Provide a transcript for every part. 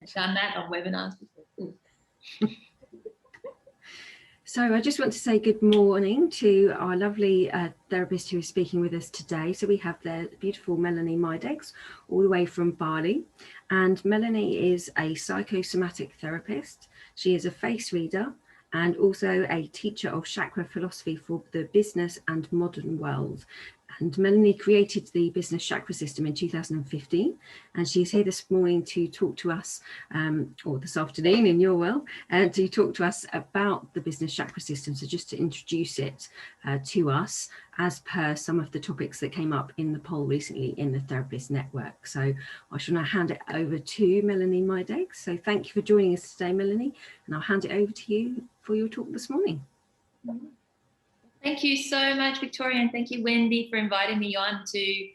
I've done that on webinars before. So I just want to say good morning to our lovely therapist who is speaking with us today. So we have the beautiful Melanie Mideg, all the way from Bali. And Melanie is a psychosomatic therapist. She is a face reader and also a teacher of chakra philosophy for the business and modern world. And Melanie created the business chakra system in 2015, and she's here this morning to talk to us, or this afternoon in your world, to talk to us about the business chakra system. So just to introduce it to us as per some of the topics that came up in the poll recently in the Therapist Network. So I shall now hand it over to Melanie Mideg. So thank you for joining us today, Melanie, and I'll hand it over to you for your talk this morning. Thank you so much, Victoria, and thank you, Wendy, for inviting me on to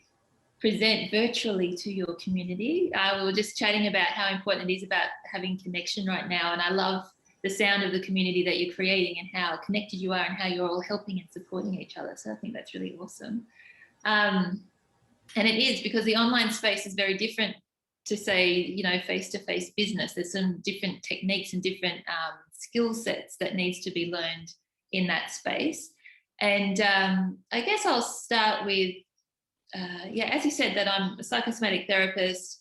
present virtually to your community. We were just chatting about how important it is about having connection right now, and I love the sound of the community that you're creating and how connected you are and how you're all helping and supporting each other. So I think that's really awesome. And it is, because the online space is very different to, say, you know, face-to-face business. There's some different techniques and different skill sets that needs to be learned in that space. And I guess I'll start with, as you said, that I'm a psychosomatic therapist,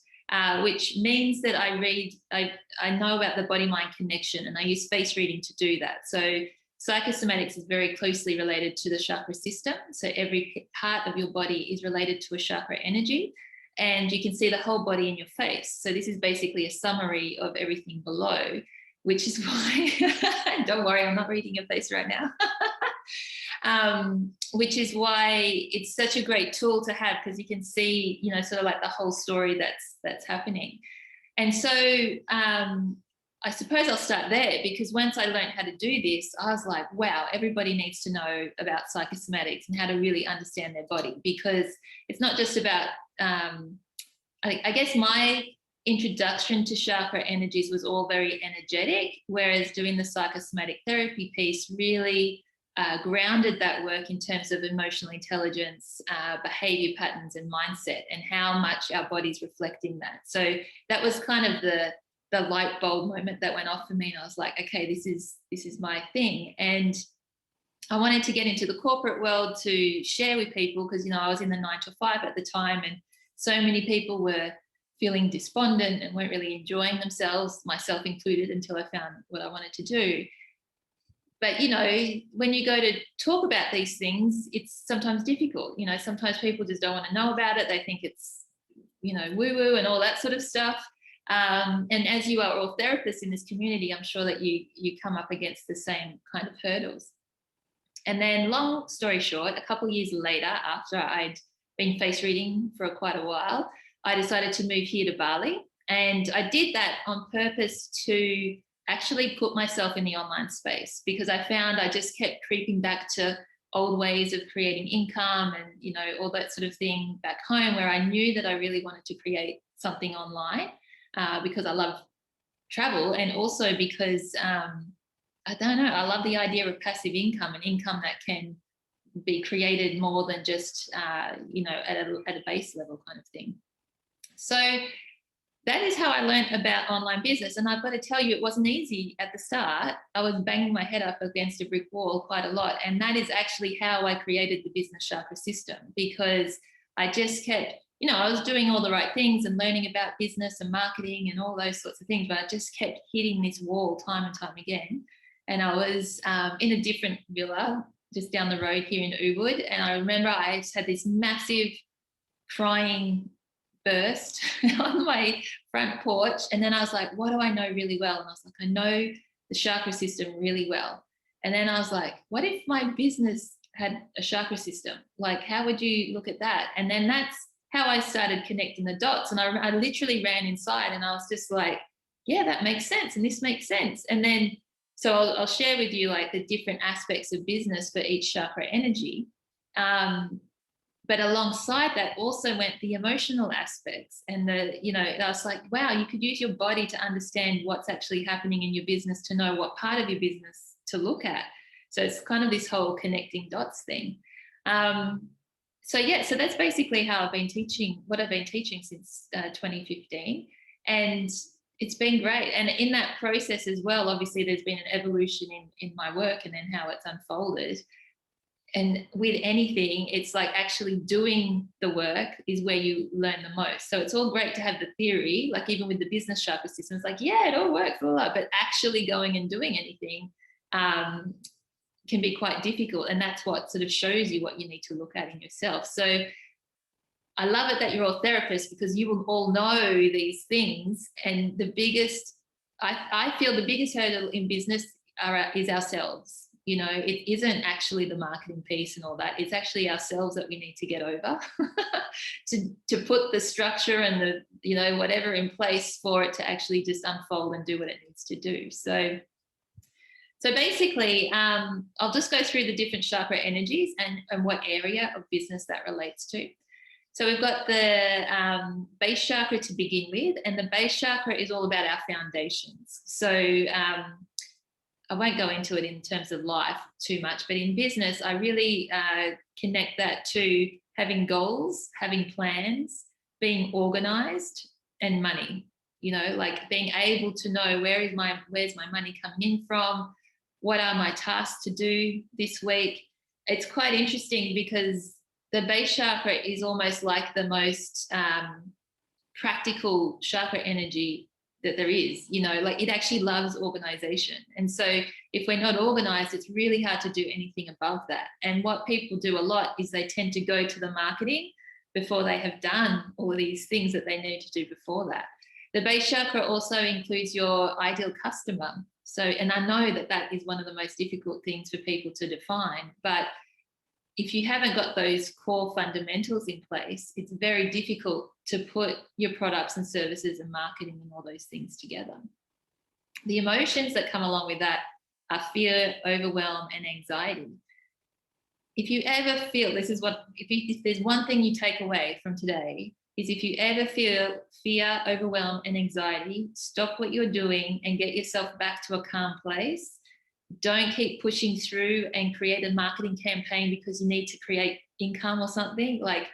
which means that I know about the body-mind connection, and I use face reading to do that. So psychosomatics is very closely related to the chakra system. So every part of your body is related to a chakra energy, and you can see the whole body in your face. So this is basically a summary of everything below, which is why, don't worry, I'm not reading your face right now. Which is why it's such a great tool to have, because you can see, you know, sort of like the whole story that's happening. And so I suppose I'll start there, because once I learned how to do this, I was like, wow, everybody needs to know about psychosomatics and how to really understand their body, because it's not just about, I guess my introduction to chakra energies was all very energetic, whereas doing the psychosomatic therapy piece really grounded that work in terms of emotional intelligence, behavior patterns and mindset, and how much our body's reflecting that. So that was kind of the light bulb moment that went off for me, and I was like, okay, this is my thing. And I wanted to get into the corporate world to share with people, because, you know, I was in the 9 to 5 at the time, and so many people were feeling despondent and weren't really enjoying themselves, myself included, until I found what I wanted to do. But, you know, when you go to talk about these things, it's sometimes difficult. You know, sometimes people just don't want to know about it. They think it's, you know, woo-woo and all that sort of stuff. And as you are all therapists in this community, I'm sure that you come up against the same kind of hurdles. And then, long story short, a couple of years later, after I'd been face reading for quite a while, I decided to move here to Bali. And I did that on purpose to actually put myself in the online space, because I found I just kept creeping back to old ways of creating income and, you know, all that sort of thing back home, where I knew that I really wanted to create something online, because I love travel, and also because I don't know, I love the idea of passive income, and income that can be created more than just you know, at a base level kind of thing. So that is how I learned about online business. And I've got to tell you, it wasn't easy at the start. I was banging my head up against a brick wall quite a lot. And that is actually how I created the business chakra system, because I just kept, you know, I was doing all the right things and learning about business and marketing and all those sorts of things, but I just kept hitting this wall time and time again. And I was in a different villa just down the road here in Ubud. And I remember I just had this massive crying burst on my front porch, and then I was like, what do I know really well? And I was like, I know the chakra system really well. And then I was like, what if my business had a chakra system? Like, how would you look at that? And then that's how I started connecting the dots. And I literally ran inside, and I was just like, yeah, that makes sense, and this makes sense. And then so I'll share with you like the different aspects of business for each chakra energy. But alongside that also went the emotional aspects, and I was like, wow, you could use your body to understand what's actually happening in your business, to know what part of your business to look at. So it's kind of this whole connecting dots thing. So that's basically how what I've been teaching since 2015. And It's been great. And in that process as well, obviously there's been an evolution in my work and then how it's unfolded. And with anything, it's like actually doing the work is where you learn the most. So it's all great to have the theory, like even with the business chakra system, it's like, yeah, it all works a lot, but actually going and doing anything can be quite difficult. And that's what sort of shows you what you need to look at in yourself. So I love it that you're all therapists, because you will all know these things. And the biggest, I feel the biggest hurdle in business is ourselves. You know, it isn't actually the marketing piece and all that. It's actually ourselves that we need to get over to put the structure and the, you know, whatever in place for it to actually just unfold and do what it needs to do. So basically, I'll just go through the different chakra energies and what area of business that relates to. So we've got the base chakra to begin with, and the base chakra is all about our foundations. So I won't go into it in terms of life too much, but in business, I really connect that to having goals, having plans, being organized, and money. You know, like being able to know where's my money coming in from, what are my tasks to do this week. It's quite interesting because the base chakra is almost like the most practical chakra energy that there is. You know, like it actually loves organization. And so if we're not organized, it's really hard to do anything above that. And what people do a lot is they tend to go to the marketing before they have done all of these things that they need to do before that. The base chakra also includes your ideal customer. So, and I know that that is one of the most difficult things for people to define, but if you haven't got those core fundamentals in place, it's very difficult to put your products and services and marketing and all those things together. The emotions that come along with that are fear, overwhelm, and anxiety. If you ever feel, if there's one thing you take away from today, is if you ever feel fear, overwhelm, and anxiety, stop what you're doing and get yourself back to a calm place. Don't keep pushing through and create a marketing campaign because you need to create income or something. Like,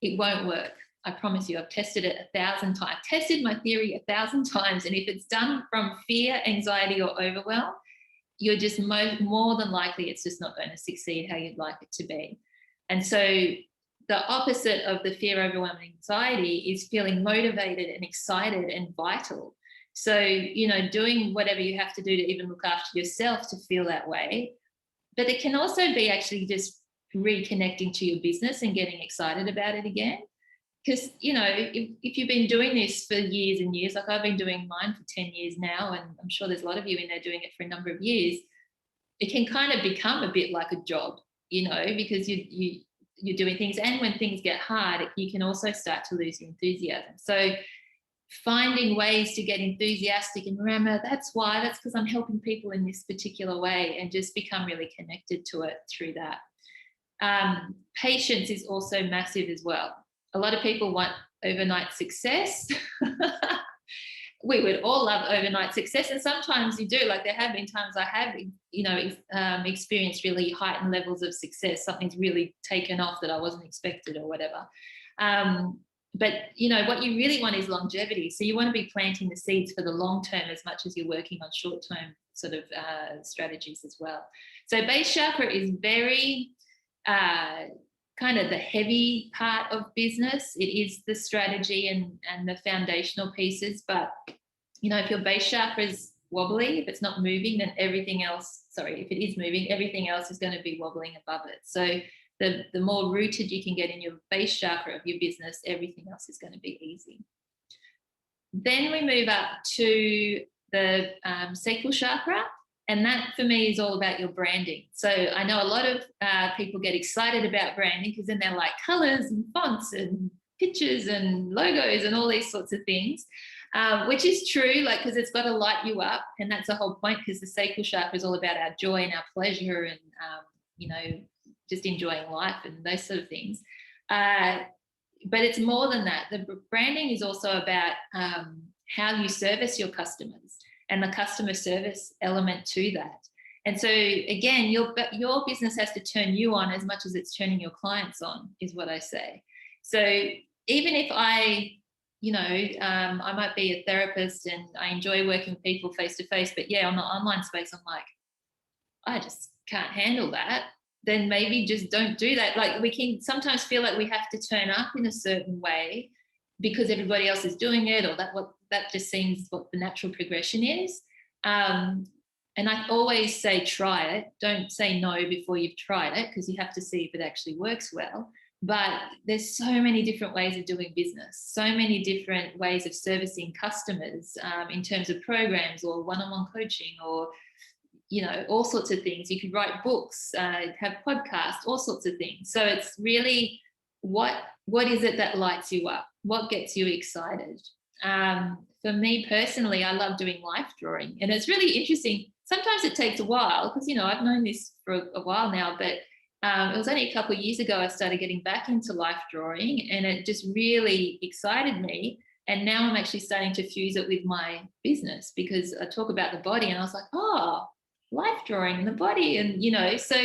it won't work. I promise you, I've tested it 1,000 times. I've tested my theory 1,000 times. And if it's done from fear, anxiety, or overwhelm, you're just more than likely it's just not going to succeed how you'd like it to be. And so the opposite of the fear, overwhelm, and anxiety is feeling motivated and excited and vital. So, you know, doing whatever you have to do to even look after yourself to feel that way. But it can also be actually just reconnecting to your business and getting excited about it again. Because, you know, if you've been doing this for years and years, like I've been doing mine for 10 years now, and I'm sure there's a lot of you in there doing it for a number of years, it can kind of become a bit like a job, you know, because you're doing things. And when things get hard, you can also start to lose your enthusiasm. So finding ways to get enthusiastic and remember that's because I'm helping people in this particular way, and just become really connected to it through that. Patience is also massive as well. A lot of people want overnight success. We would all love overnight success, and sometimes you do. Like, there have been times I have, you know, experienced really heightened levels of success. Something's really taken off that I wasn't expected or whatever. But, you know, what you really want is longevity. So you want to be planting the seeds for the long term as much as you're working on short term sort of strategies as well. So base chakra is very kind of the heavy part of business. It is the strategy and the foundational pieces. But, you know, if your base chakra is wobbly, if it's not moving, then everything else, if it is moving, everything else is going to be wobbling above it. So the more rooted you can get in your base chakra of your business, everything else is going to be easy. Then we move up to the sacral chakra. And that for me is all about your branding. So I know a lot of people get excited about branding because then they're like colors and fonts and pictures and logos and all these sorts of things, which is true, like, because it's got to light you up. And that's the whole point, because the sacral chakra is all about our joy and our pleasure and, you know, just enjoying life and those sort of things. But it's more than that. The branding is also about how you service your customers and the customer service element to that. And so again, your business has to turn you on as much as it's turning your clients on, is what I say. So even if I I might be a therapist and I enjoy working with people face to face, but yeah, on the online space, I'm like, I just can't handle that. Then maybe just don't do that. Like, we can sometimes feel like we have to turn up in a certain way because everybody else is doing it, or that just seems what the natural progression is. And I always say, try it. Don't say no before you've tried it, because you have to see if it actually works well. But there's so many different ways of doing business, so many different ways of servicing customers, in terms of programs or one-on-one coaching, or all sorts of things. You could write books, have podcasts, all sorts of things. So it's really what is it that lights you up? What gets you excited? For me personally, I love doing life drawing, and it's really interesting. Sometimes it takes a while because, I've known this for a while now, but it was only a couple of years ago I started getting back into life drawing, and it just really excited me. And now I'm actually starting to fuse it with my business, because I talk about the body, and I was like, oh, life drawing and the body. And, so,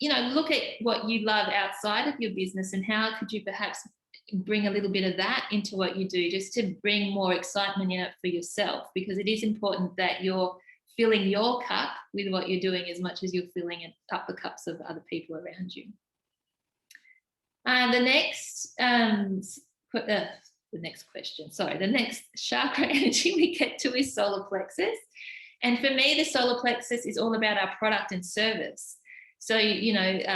look at what you love outside of your business, and how could you perhaps bring a little bit of that into what you do, just to bring more excitement in it for yourself, because it is important that you're filling your cup with what you're doing as much as you're filling up the cups of other people around you. The next chakra energy we get to is solar plexus. And for me, the solar plexus is all about our product and service. So,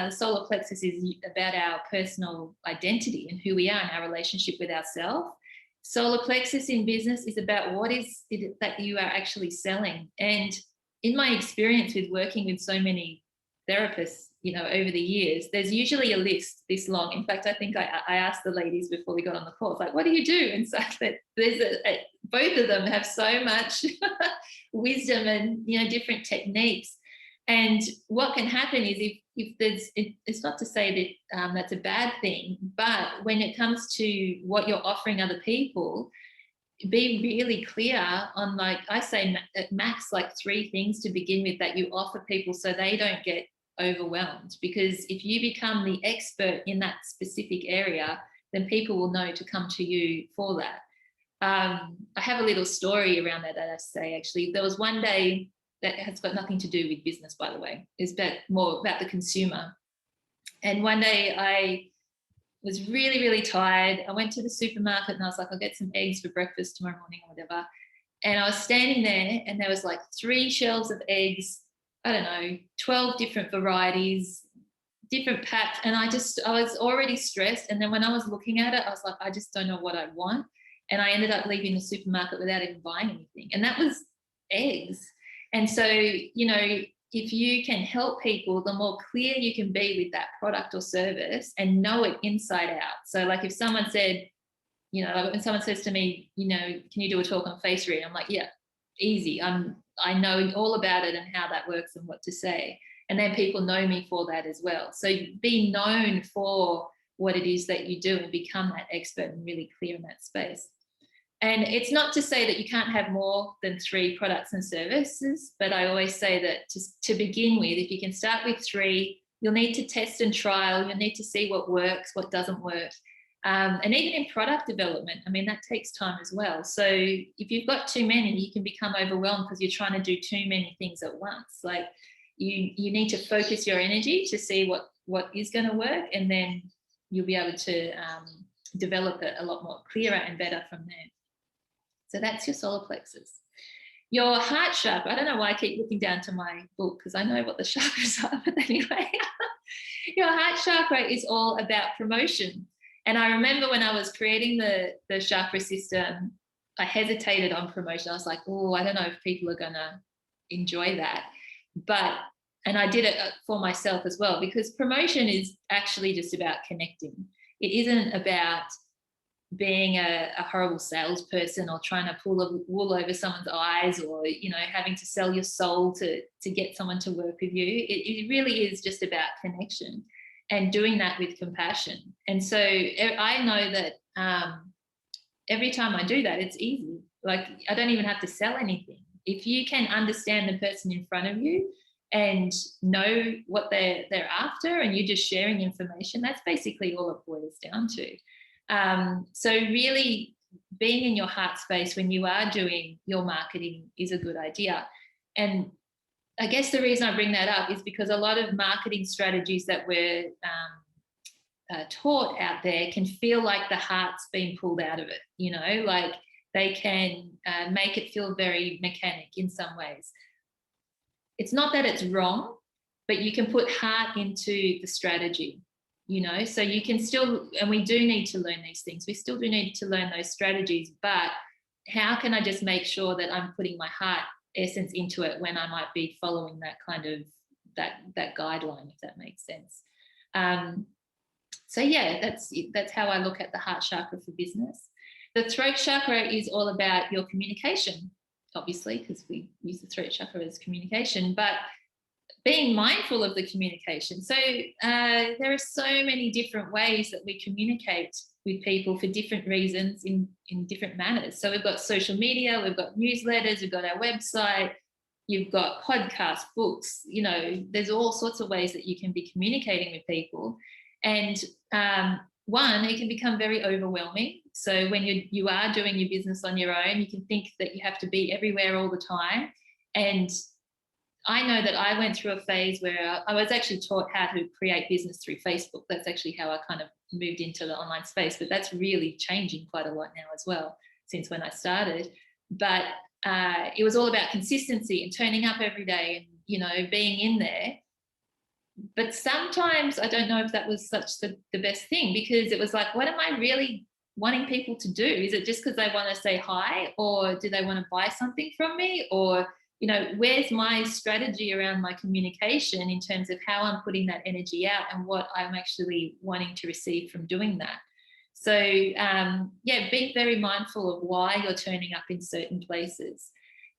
solar plexus is about our personal identity and who we are and our relationship with ourselves. Solar plexus in business is about what is it that you are actually selling. And in my experience with working with so many therapists, over the years, there's usually a list this long. In fact, I think I asked the ladies before we got on the call, like, what do you do? And so both of them have so much wisdom and, different techniques. And what can happen is if there's, it's not to say that that's a bad thing, but when it comes to what you're offering other people, be really clear on, like I say, at max, like 3 things to begin with that you offer people, so they don't get overwhelmed. Because if you become the expert in that specific area, then people will know to come to you for that. I have a little story around that I say, actually. There was one day that has got nothing to do with business, by the way. It's more about the consumer. And one day I was really, really tired. I went to the supermarket and I was like, I'll get some eggs for breakfast tomorrow morning or whatever. And I was standing there and there was like 3 shelves of eggs, I don't know, 12 different varieties, different packs. And I was already stressed. And then when I was looking at it, I was like, I just don't know what I want. And I ended up leaving the supermarket without even buying anything. And that was eggs. And so, if you can help people, the more clear you can be with that product or service and know it inside out. So like if someone said, when someone says to me, can you do a talk on face reading? I'm like, yeah, easy. I know all about it and how that works and what to say. And then people know me for that as well. So be known for what it is that you do and become that expert and really clear in that space. And it's not to say that you can't have more than 3 products and services, but I always say that to begin with, if you can start with 3, you'll need to test and trial, you'll need to see what works, what doesn't work. And even in product development, that takes time as well. So if you've got too many, you can become overwhelmed because you're trying to do too many things at once. Like you need to focus your energy to see what is going to work, and then you'll be able to develop it a lot more clearer and better from there. So that's your solar plexus. Your heart chakra, I don't know why I keep looking down to my book because I know what the chakras are, but anyway, your heart chakra is all about promotion. And I remember when I was creating the chakra system, I hesitated on promotion. I was like, oh, I don't know if people are going to enjoy that. And I did it for myself as well, because promotion is actually just about connecting. It isn't about being a horrible salesperson or trying to pull the wool over someone's eyes, or having to sell your soul to get someone to work with you. It really is just about connection and doing that with compassion. And so I know that every time I do that, it's easy. Like I don't even have to sell anything. If you can understand the person in front of you and know what they're after, and you're just sharing information, that's basically all it boils down to. So really being in your heart space when you are doing your marketing is a good idea. And I guess the reason I bring that up is because a lot of marketing strategies that we're taught out there can feel like the heart's been pulled out of it, you know, like they can make it feel very mechanic in some ways. It's not that it's wrong, but you can put heart into the strategy, you know, so you can still, and we do need to learn these things. We still do need to learn those strategies, but how can I just make sure that I'm putting my heart essence into it when I might be following that kind of that guideline, if that makes sense. So yeah, that's how I look at the heart chakra for business. The throat chakra is all about your communication, obviously, because we use the throat chakra as communication, but being mindful of the communication. So there are so many different ways that we communicate with people for different reasons in different manners. So we've got social media, we've got newsletters, we've got our website, you've got podcasts, books, you know, there's all sorts of ways that you can be communicating with people. And one, it can become very overwhelming. So when you are doing your business on your own, you can think that you have to be everywhere all the time. And I know that I went through a phase where I was actually taught how to create business through Facebook. That's actually how I kind of moved into the online space, but that's really changing quite a lot now as well since when I started. But it was all about consistency and turning up every day and, you know, being in there. But sometimes I don't know if that was such the best thing, because it was like, what am I really wanting people to do? Is it just because they want to say hi, or do they want to buy something from me? Or, you know, where's my strategy around my communication in terms of how I'm putting that energy out and what I'm actually wanting to receive from doing that? So yeah, be very mindful of why you're turning up in certain places.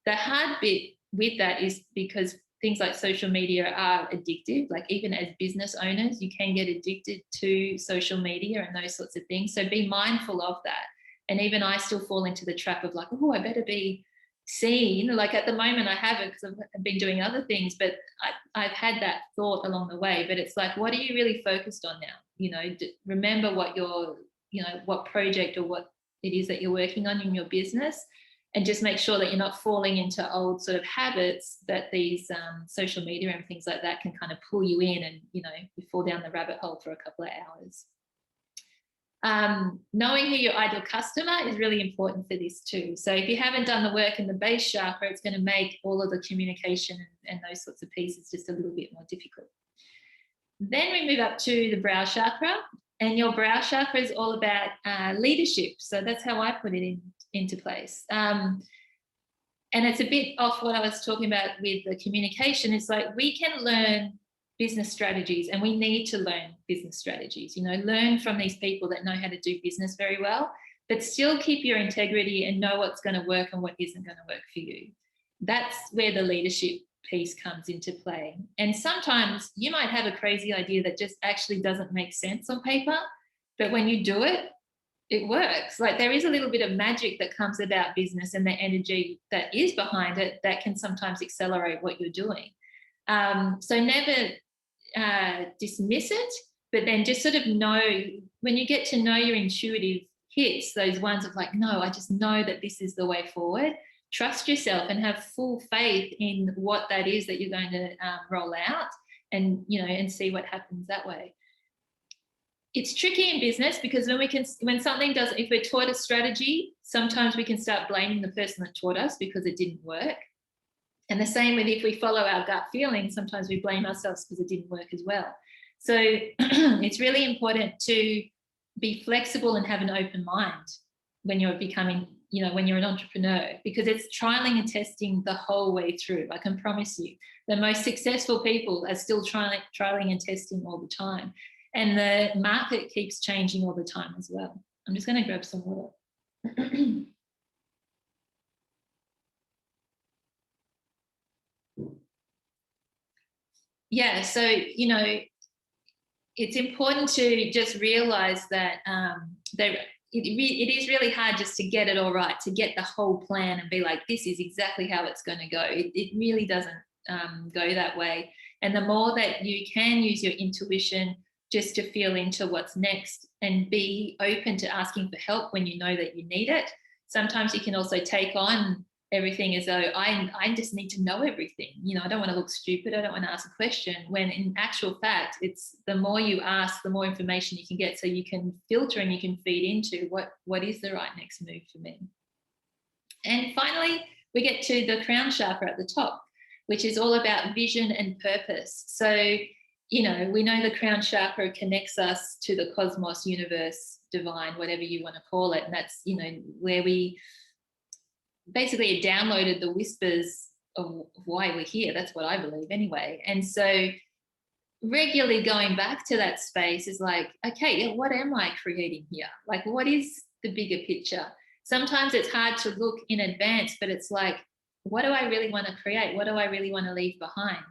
The hard bit with that is because things like social media are addictive. Like even as business owners, you can get addicted to social media and those sorts of things. So be mindful of that. And even I still fall into the trap of like, oh, I better be seen. Like at the moment I haven't, because I've been doing other things, but I've had that thought along the way. But it's like, what are you really focused on now? You know, remember what your, you know, what project or what it is that you're working on in your business, and just make sure that you're not falling into old sort of habits that these social media and things like that can kind of pull you in, and, you know, you fall down the rabbit hole for a couple of hours. Knowing who your ideal customer is really important for this too. So if you haven't done the work in the base chakra, it's going to make all of the communication and those sorts of pieces just a little bit more difficult. Then we move up to the brow chakra, and your brow chakra is all about leadership. So that's how I put it into place. And it's a bit off what I was talking about with the communication. It's like we can learn business strategies, and we need to learn business strategies, you know, learn from these people that know how to do business very well, but still keep your integrity and know what's going to work and what isn't going to work for you. That's where the leadership piece comes into play. And sometimes you might have a crazy idea that just actually doesn't make sense on paper, but when you do it, it works. Like there is a little bit of magic that comes about business and the energy that is behind it that can sometimes accelerate what you're doing. So never dismiss it, but then just sort of know, when you get to know your intuitive hits, those ones of like, no, I just know that this is the way forward. Trust yourself and have full faith in what that is that you're going to roll out, and, you know, and see what happens that way. It's tricky in business because when something doesn't, if we're taught a strategy, sometimes we can start blaming the person that taught us because it didn't work. And the same with if we follow our gut feeling, sometimes we blame ourselves because it didn't work as well. So it's really important to be flexible and have an open mind when you're becoming, you know, when you're an entrepreneur, because it's trialing and testing the whole way through. I can promise you the most successful people are still trialing and testing all the time. And the market keeps changing all the time as well. I'm just going to grab some water. Yeah, so, you know, it's important to just realize that it is really hard just to get it all right, to get the whole plan and be like, this is exactly how it's going to go. It really doesn't go that way. And the more that you can use your intuition, just to feel into what's next, and be open to asking for help when you know that you need it. Sometimes you can also take on everything as though I just need to know everything. You know, I don't want to look stupid. I don't want to ask a question, when in actual fact, it's the more you ask, the more information you can get, so you can filter and you can feed into what is the right next move for me. And finally, we get to the crown chakra at the top, which is all about vision and purpose. So, you know, we know the crown chakra connects us to the cosmos, universe, divine, whatever you want to call it. And that's, you know, where we basically downloaded the whispers of why we're here. That's what I believe anyway. And so regularly going back to that space is like, okay, what am I creating here? Like, what is the bigger picture? Sometimes it's hard to look in advance, but it's like, what do I really want to create? What do I really want to leave behind?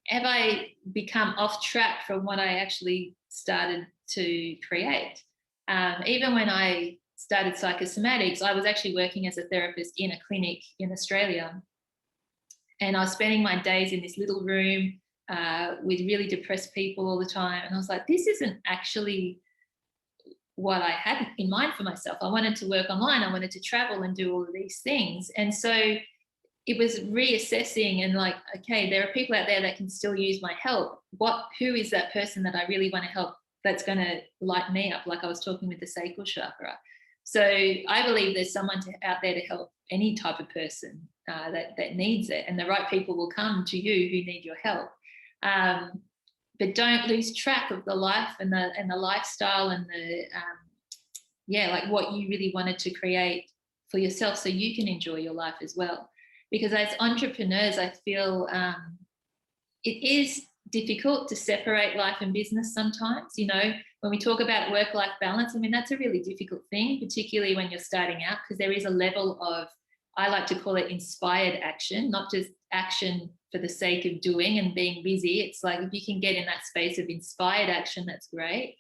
Have I become off track from what I actually started to create? Even when I started Psychosomatics, I was actually working as a therapist in a clinic in Australia. And I was spending my days in this little room with really depressed people all the time. And I was like, this isn't actually what I had in mind for myself. I wanted to work online. I wanted to travel and do all of these things. And so it was reassessing and like, okay, there are people out there that can still use my help. Who is that person that I really want to help that's going to light me up? Like I was talking with the sacral chakra. So I believe there's someone out there to help any type of person that needs it, and the right people will come to you who need your help. But don't lose track of the life and the lifestyle and like what you really wanted to create for yourself, so you can enjoy your life as well. Because as entrepreneurs, I feel it is difficult to separate life and business sometimes. You know, when we talk about work-life balance, I mean, that's a really difficult thing, particularly when you're starting out, because there is a level of, I like to call it inspired action, not just action for the sake of doing and being busy. It's like, if you can get in that space of inspired action, that's great.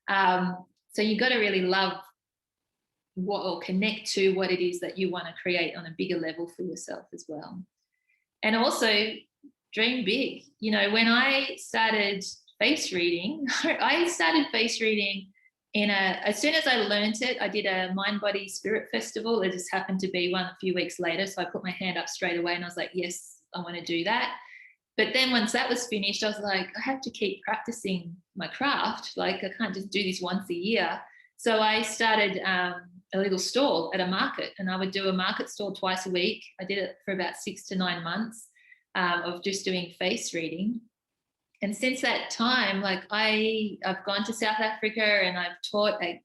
So you've got to really love or connect to what it is that you want to create on a bigger level for yourself as well. And also dream big. You know, when I started face reading, as soon as I learned it, I did a mind, body, spirit festival. It just happened to be one a few weeks later. So I put my hand up straight away and I was like, yes, I want to do that. But then once that was finished, I was like, I have to keep practicing my craft. Like, I can't just do this once a year. So I started a little stall at a market, and I would do a market stall twice a week. I did it for about 6 to 9 months of just doing face reading. And since that time, like I've gone to South Africa and I've taught at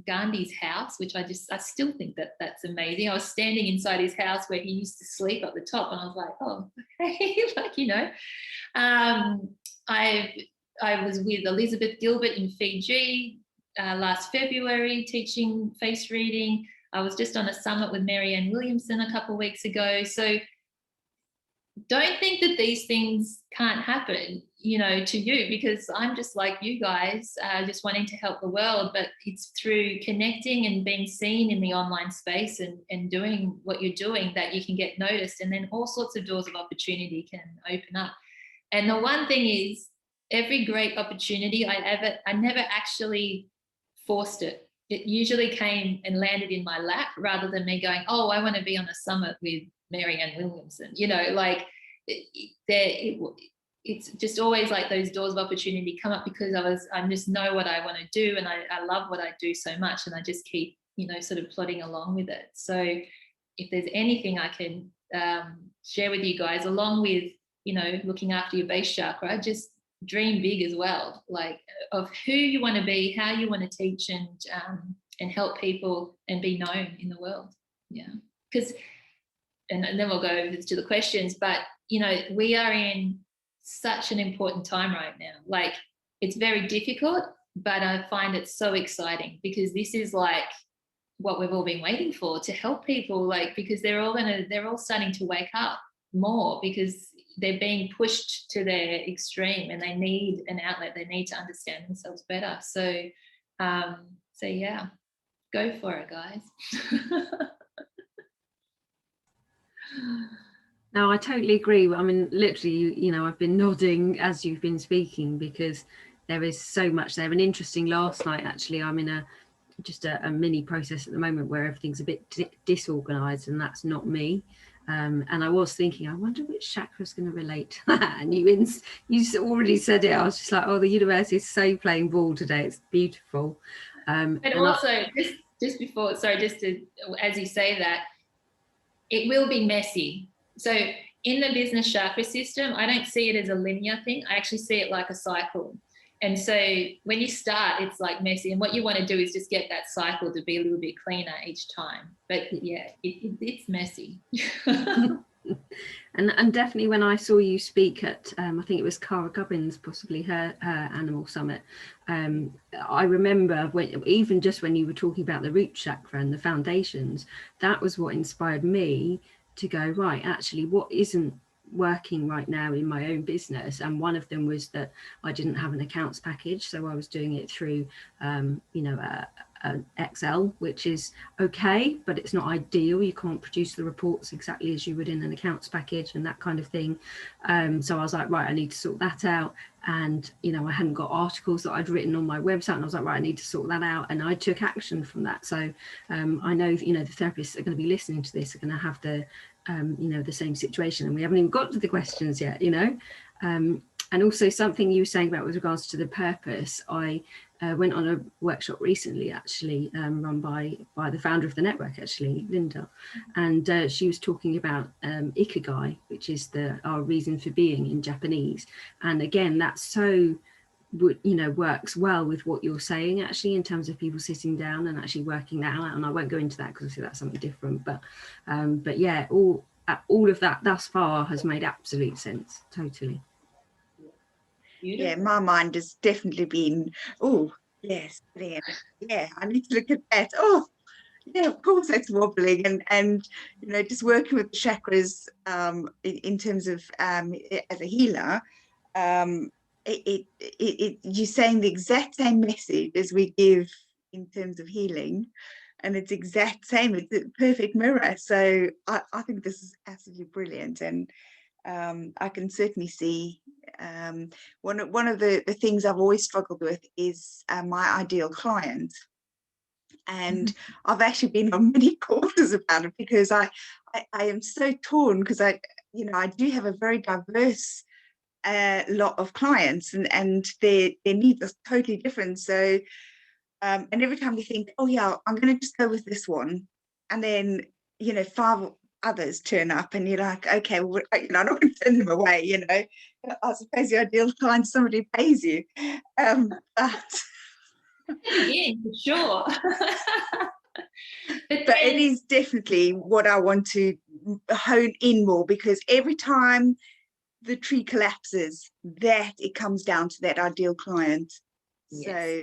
Gandhi's house, which I still think that's amazing. I was standing inside his house where he used to sleep up the top, and I was like, oh, okay, like, you know. I was with Elizabeth Gilbert in Fiji last February teaching face reading. I was just on a summit with Marianne Williamson a couple of weeks ago. So don't think that these things can't happen, you know, to you, because I'm just like you guys, just wanting to help the world. But it's through connecting and being seen in the online space and doing what you're doing that you can get noticed, and then all sorts of doors of opportunity can open up. And the one thing is, every great opportunity I never actually forced it. It usually came and landed in my lap, rather than me going, oh, I want to be on a summit with Marianne Williamson, you know, like it's just always like those doors of opportunity come up because I just know what I want to do, and I love what I do so much, and I just keep, you know, sort of plodding along with it. So if there's anything I can share with you guys, along with, you know, looking after your base chakra, just dream big as well, like of who you want to be, how you want to teach and help people and be known in the world. Yeah, because and then we'll go over to the questions, but you know, we are in such an important time right now. Like, it's very difficult, but I find it so exciting, because this is like what we've all been waiting for, to help people, like, because they're all starting to wake up more, because they're being pushed to their extreme and they need an outlet. They need to understand themselves better. So yeah, go for it, guys. No, I totally agree. I mean, literally, you know, I've been nodding as you've been speaking, because there is so much there. And interesting, last night actually, I'm in a mini process at the moment where everything's a bit disorganized, and that's not me. And I was thinking, I wonder which chakra is going to relate to that. And you already said it. I was just like, oh, the universe is so playing ball today. It's beautiful. But also, just before, sorry, just to, as you say that, it will be messy. So in the business chakra system, I don't see it as a linear thing. I actually see it like a cycle. And so when you start, it's like messy. And what you want to do is just get that cycle to be a little bit cleaner each time. But yeah, it's messy. And definitely when I saw you speak at, I think it was Cara Gubbins, possibly her Animal Summit, I remember even just when you were talking about the root chakra and the foundations, that was what inspired me to go, right, actually, what isn't working right now in my own business? And one of them was that I didn't have an accounts package, so I was doing it through Excel, which is okay, but it's not ideal. You can't produce the reports exactly as you would in an accounts package and that kind of thing. So I was like, right, I need to sort that out. And I hadn't got articles that I'd written on my website, and I was like, right, I need to sort that out. And I took action from that. So I know the therapists that are going to be listening to this are going to have the the same situation, and we haven't even got to the questions yet. And also something you were saying about with regards to the purpose, I went on a workshop recently, actually, run by the founder of the network, actually, Linda, and she was talking about ikigai, which is our reason for being in Japanese. And again, that's so works well with what you're saying, actually, in terms of people sitting down and actually working that out. And I won't go into that because I see that's something different, but yeah, all of that thus far has made absolute sense. Totally. Yeah, my mind has definitely been, oh yes, brilliant. Yeah, I need to look at that. Oh yeah, of course it's wobbling, and just working with the chakras in terms of as a healer, you're saying the exact same message as we give in terms of healing, and it's exact same. It's a perfect mirror. So I think this is absolutely brilliant, and I can certainly see one of the things I've always struggled with is my ideal client. And I've actually been on many courses about it, because I am so torn, because I do have a very diverse lot of clients, and their needs are totally different. So and every time you think, oh yeah, I'm going to just go with this one, and then 5 others turn up, and you're like, okay, well, I'm not going to send them away. I suppose the ideal client, somebody pays you, but again, for sure. but it is definitely what I want to hone in more, because every time the tree collapses, that it comes down to that ideal client. Yes. So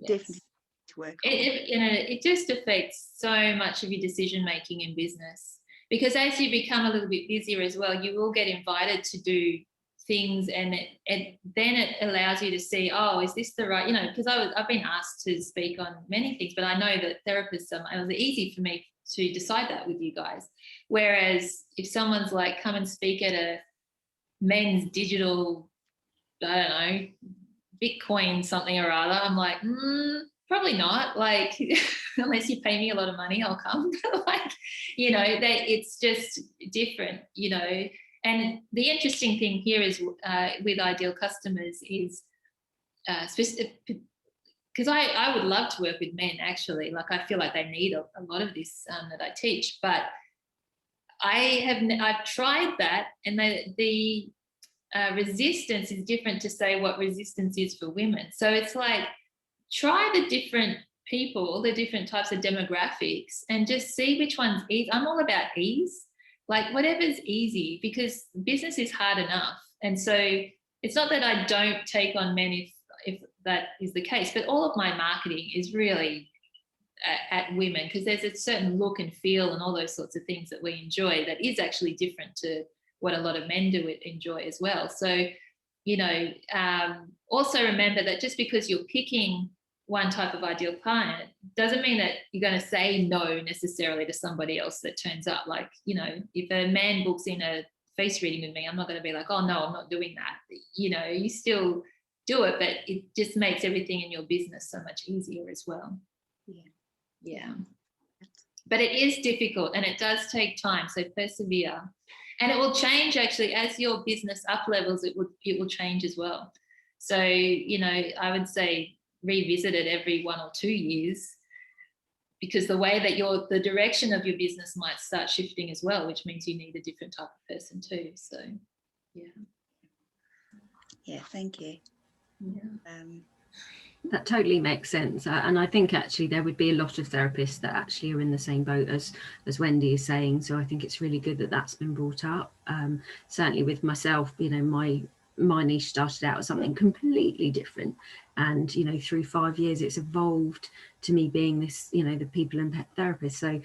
definitely to work on. It just affects so much of your decision making in business, because as you become a little bit busier as well, you will get invited to do things, and then it allows you to see, oh, is this the right, because I've been asked to speak on many things, but I know that therapists, it was easy for me to decide that with you guys. Whereas if someone's like, come and speak at a men's digital, I don't know, Bitcoin something or other, I'm like, probably not, like unless you pay me a lot of money, I'll come. Like, it's just different, And the interesting thing here is with ideal customers is because I would love to work with men, actually. Like, I feel like they need a lot of this that I teach, but I've tried that, and the resistance is different to say what resistance is for women. So it's like, try the different people, the different types of demographics, and just see which one's easy. I'm all about ease, like whatever's easy, because business is hard enough. And so it's not that I don't take on men if that is the case, but all of my marketing is really at women, because there's a certain look and feel and all those sorts of things that we enjoy that is actually different to what a lot of men do enjoy as well. So, also remember that just because you're picking one type of ideal client doesn't mean that you're going to say no necessarily to somebody else that turns up. Like, if a man books in a face reading with me, I'm not going to be like, oh no, I'm not doing that. You still do it, but it just makes everything in your business so much easier as well. Yeah. But it is difficult and it does take time, so persevere. And it will change actually as your business up levels, it will change as well. So, you know, I would say revisit it every 1 or 2 years, because the way that the direction of your business might start shifting as well, which means you need a different type of person too. So, yeah, thank you. That totally makes sense, and I think actually there would be a lot of therapists that actually are in the same boat as Wendy is saying. So I think it's really good that that's been brought up. Certainly with myself, you know, my niche started out as something completely different, and you know, through 5 years it's evolved to me being this, you know, the people and pet therapist. So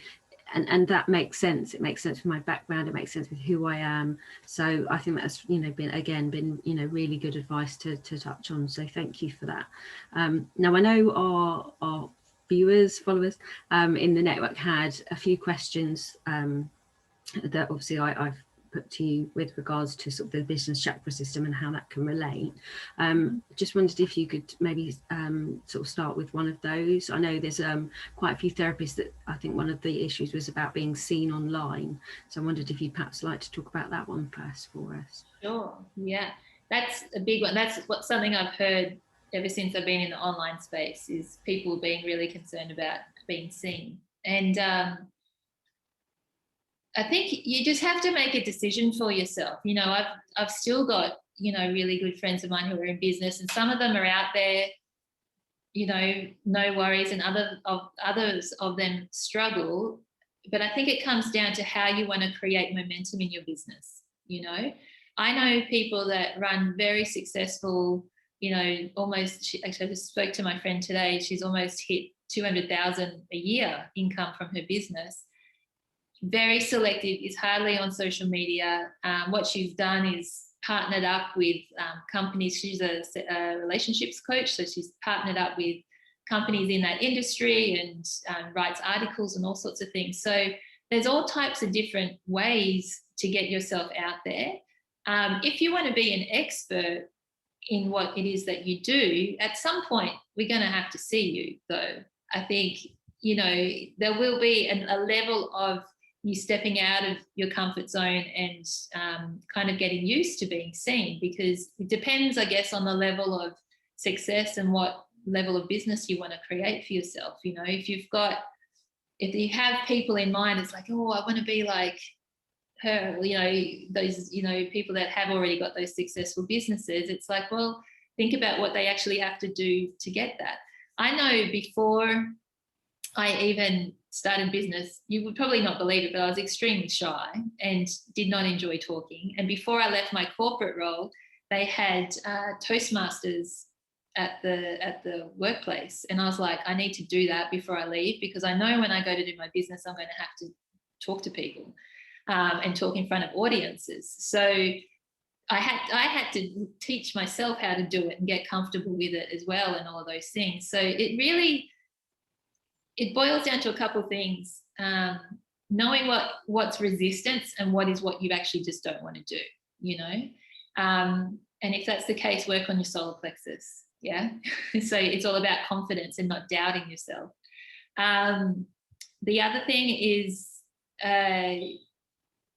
and that makes sense. It makes sense with my background, it makes sense with who I am. So I think that's, you know, been you know, really good advice to touch on. So thank you for that. Now I know our viewers, followers in the network had a few questions that obviously I've put to you with regards to sort of the business chakra system and how that can relate. Just wondered if you could maybe sort of start with one of those. I know there's quite a few therapists that I think one of the issues was about being seen online. So I wondered if you'd perhaps like to talk about that one first for us. Sure, yeah. That's a big one. That's something I've heard ever since I've been in the online space, is people being really concerned about being seen. And I think you just have to make a decision for yourself. You know, I've still got, you know, really good friends of mine who are in business, and some of them are out there, you know, no worries, and others of them struggle. But I think it comes down to how you want to create momentum in your business. You know, I know people that run very successful, you know, almost, actually I just spoke to my friend today, she's almost hit 200,000 a year income from her business. Very selective, is hardly on social media. What she's done is partnered up with companies. She's a relationships coach, so she's partnered up with companies in that industry and writes articles and all sorts of things. So there's all types of different ways to get yourself out there. If you want to be an expert in what it is that you do, at some point we're going to have to see you, though. I think, you know, there will be a level of you stepping out of your comfort zone and kind of getting used to being seen, because it depends, I guess, on the level of success and what level of business you want to create for yourself. You know, if you have people in mind, it's like, oh, I want to be like her, you know, those, you know, people that have already got those successful businesses. It's like, well, think about what they actually have to do to get that. I know before I even started business, you would probably not believe it, but I was extremely shy and did not enjoy talking. And before I left my corporate role, they had Toastmasters at the workplace, and I was like, I need to do that before I leave, because I know when I go to do my business, I'm going to have to talk to people and talk in front of audiences. So I had to teach myself how to do it and get comfortable with it as well, and all of those things. So it boils down to a couple of things. Knowing what's resistance and what you actually just don't want to do, you know. And if that's the case, work on your solar plexus. Yeah. So it's all about confidence and not doubting yourself. The other thing is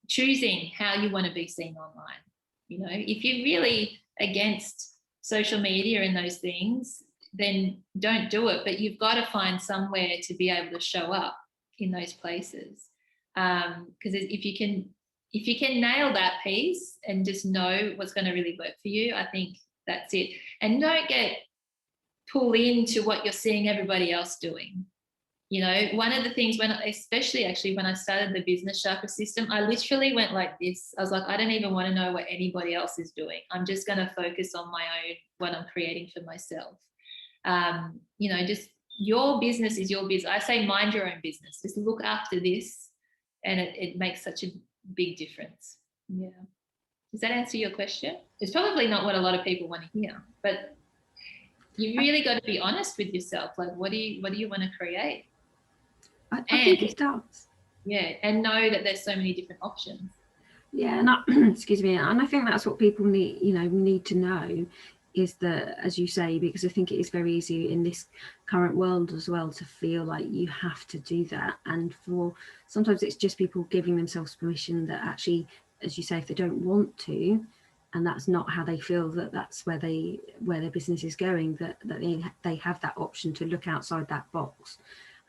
choosing how you want to be seen online. You know, if you're really against social media and those things, then don't do it. But you've got to find somewhere to be able to show up in those places. Because if you can nail that piece and just know what's going to really work for you, I think that's it. And don't get pulled into what you're seeing everybody else doing. You know, one of the things especially when I started the business chakra system, I literally went like this. I was like, I don't even want to know what anybody else is doing. I'm just going to focus on my own, what I'm creating for myself. You know, just your business is your business. I say mind your own business. Just look after this, and it makes such a big difference. Yeah. Does that answer your question? It's probably not what a lot of people want to hear, but you really got to be honest with yourself. Like, what do you want to create? I think it does. Yeah, and know that there's so many different options. Yeah, and excuse me, and I think that's what people need to know. is that, as you say, because I think it is very easy in this current world as well to feel like you have to do that, and for sometimes it's just people giving themselves permission that actually, as you say, if they don't want to, and that's not how they feel, that that's where their business is going, that they have that option to look outside that box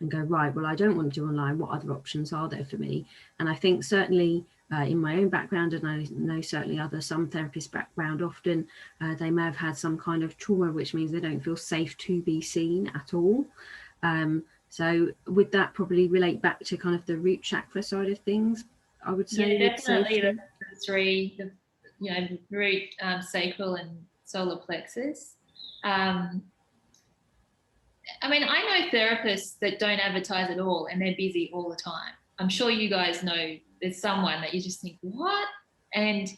and go, right, well, I don't want to do online, what other options are there for me? And I think certainly in my own background, and I know certainly some therapists' background, often they may have had some kind of trauma, which means they don't feel safe to be seen at all. So would that probably relate back to kind of the root chakra side of things, I would say? Yeah, definitely the three, root, sacral and solar plexus. I mean, I know therapists that don't advertise at all and they're busy all the time. I'm sure you guys know there's someone that you just think, what? And